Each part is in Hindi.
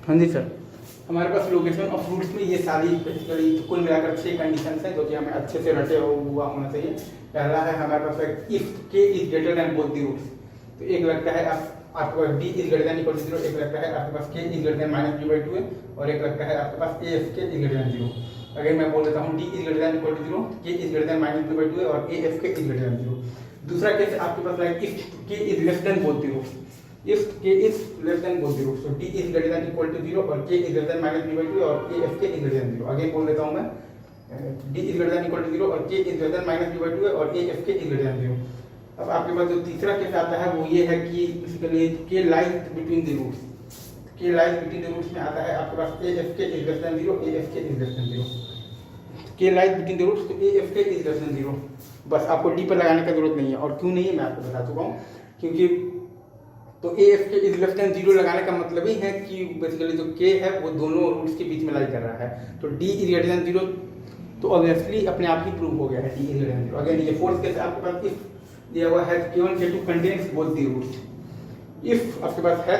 हाँ जी सर। हमारे पास लोकेशन ऑफ रूट्स में ये सारी बेसिकली कुल मिलाकर 6 कंडीशंस हैं जो कि हमें अच्छे से रटे हुआ होना चाहिए। पहला है हमारे पास इफ के is greater than both the roots. तो एक लगता है आपके पास D is greater than equal to 0, एक लगता है आपके पास के इज ग्रेटर देन -b/2 है, और एक लगता है आपके पास a f k is greater than 0। अगर मैं बोल देता हूँ d is greater than equal to 0, k is greater than -b/2 है और a f k is greater than 0। दूसरा केस आपके पास है इफ के is less than both the roots. If k is less than both the roots, so d is greater than equal to 0 और k is greater than -b/2 और a f k is greater than 0। Again बोल देता हूँ मैं d is greater than equal to 0 और k is greater than -b/2 और a f k is greater than 0। अब आपके पास जो तीसरा केस आता है वो ये है कि basically k lies between the roots। k lies between the roots में आता है आपके पास a f k is less than 0, a f k is less than 0। k lies between the roots तो a f k is less than 0। बस आपको d पर लगाने की जरूरत नहीं है, और क्यों नहीं है मैं आपको बता चुका हूँ। क्योंकि तो ए f k is less than 0 लगाने का मतलब ही है कि बेसिकली जो के है वो दोनों रूट्स के बीच में लाई कर रहा है। तो डी इज ग्रेटर देन 0 तो ऑब्वियसली अपने आप ही प्रूव हो गया है d is greater than 0। Again ये फोर्थ केस आपके पास इफ दिया हुआ है k1 k2 contains both the roots. If आपके पास है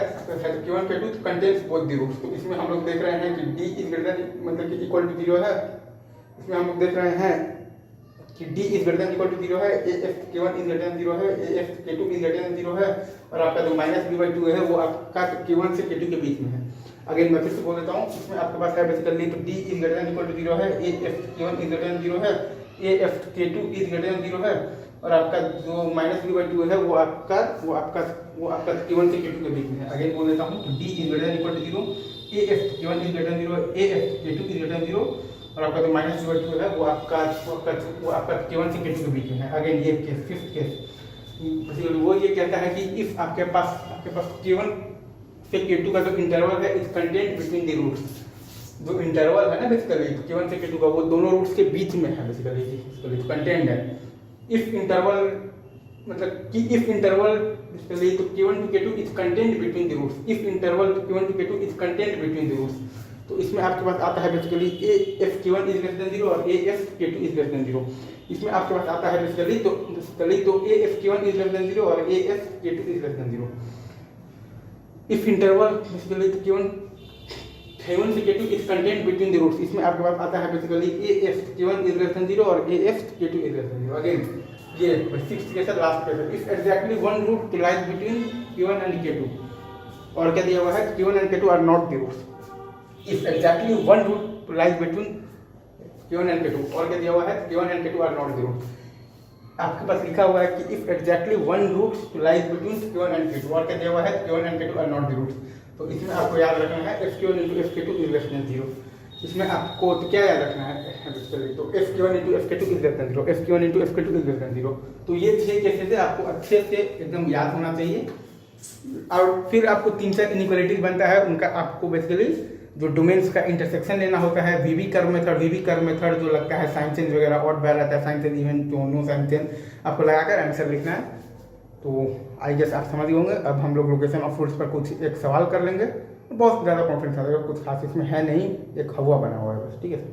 k1 k2 contains both the roots, तो इसमें हम लोग देख रहे हैं कि डी इज ग्रेटर देन मतलब कि इक्वल टू 0 है। इसमें हम लोग देख रहे हैं कि d is greater than equal to 0 है, a f k1 is greater than 0 है, a f k2 is greater than 0 है, और आपका जो -b/2 है वो आपका k1 से k2 के बीच में है। अगेन मैं फिर से बोल देता हूँ, इसमें आपके पास है बेसिकली तो d is greater than equal to 0 है, a f k1 is greater than 0 है, a f k2 is greater than 0 है, और आपका जो -b/2 है वो आपका k1 से k2 के बीच में है। अगेन बोल देता हूँ, d is greater than equal to 0, a f k1 is greater than 0, a f k2 is greater than 0, और आपका जो -b/2 है वो आपका k1 से k2 के बीच में है। अगेन ये केस फिफ्थ केस बेसिकली वो ये कहता है कि इफ आपके पास k1 से k2 का जो इंटरवल है is content between the roots. जो इंटरवल है ना बेसिकली k1 से k2 का वो दोनों रूट्स के बीच में है बेसिकली कंटेंट है। इफ इंटरवल मतलब कि इफ इंटरवल बेसिकली तो k1 to k2 is content between the roots. If interval k1 to k2 is content between the roots, तो इसमें आपके पास आता है basically a f k1 is less than 0 और a f k2 is less than 0। इसमें आपके पास आता है बेसिकली तो a f k1 is less than 0 और a f k2 is less than 0। If interval basically k1 से k2 is content between the roots, इसमें आपके पास आता है basically a f k1 is less than 0 और a f k2 is less than 0। Again ये सिक्स्थ केस है, लास्ट केस है। If exactly one root lies between k1 and k2, और क्या दिया हुआ है k1 and k2 are not the roots. If exactly one root lies between k1 and k2, और क्या दिया हुआ है k1 and k2 are not the root। आपके पास लिखा हुआ है कि if exactly one root lies between k1 and k2, और क्या दिया हुआ है k1 and k2 are not the root। तो इसमें आपको याद रखना है f k1 into f k2 is less than 0। इसमें आपको तो क्या याद रखना है तो f k1 into f k2 is less than 0, f k1 into f k2 is less than 0। तो ये 6 केसेस आपको अच्छे से एकदम याद होना चाहिए। और फिर आपको 3-4 इनइक्वालिटीज बनता है, उनका आपको बेसिकली जो डोमेन्स का इंटरसेक्शन लेना होता है, वीवी कर्व मेथड जो लगता है साइन चेंज वगैरह ऑड बैर रहता है, साइन चेंज इवन जो नो साइन चेंज आपको लगाकर आंसर लिखना है। तो आई गेस आप समझ होंगे। अब हम लोग लोकेशन ऑफ रूट्स पर कुछ एक सवाल कर लेंगे, बहुत ज़्यादा कॉन्फिडेंस आ जाएगा, कुछ खास इसमें है नहीं, एक हवा बना हुआ है बस, ठीक है सर।